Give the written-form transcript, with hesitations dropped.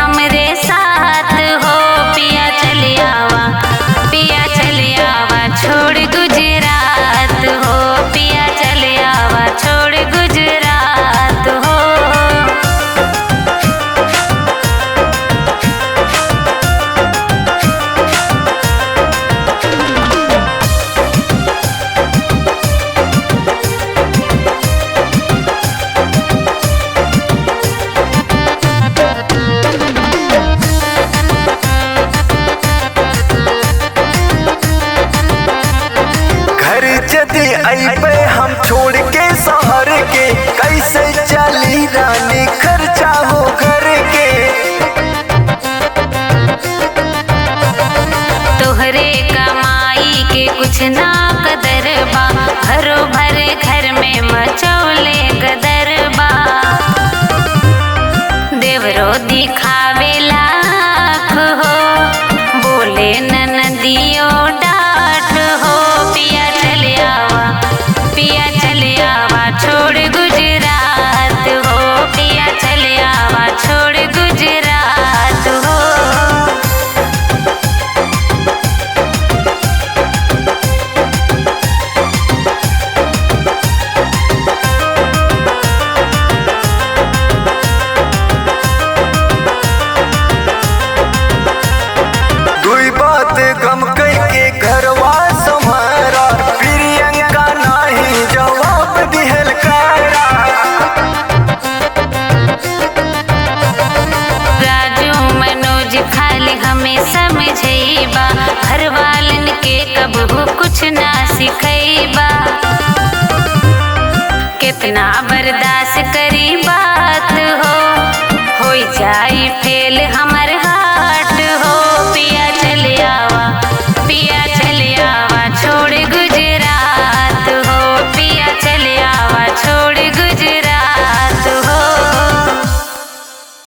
हमरे साथ हो। पिया चले आवा, पिया चले आवा छोड़ गुजरात हो। पिया चले आवा छोड़ गुजरात हो। यदि अइबे हम छोड़ के शहर के, कैसे चली रानी खर्चा हो घर के। तोहरे कमाई के कुछ ना कदर बा, भरो भरे घर में मचौले गदर बा। देवरो दिखावे लाख हो, बोले ननदियो डांट हो। पिया चले आवा, पिया चले आवा छोड़ गुजरात हो। पिया चले आवा छोड़ गुजरात हो। दुई बात गम कई के घरवा सम्हारा, प्रियंका नाही जवाब दिहल करा। राजू मनोज खाली हमें समझेबा, घर वालन के कबहू कुछ ना सिखैबा। कितना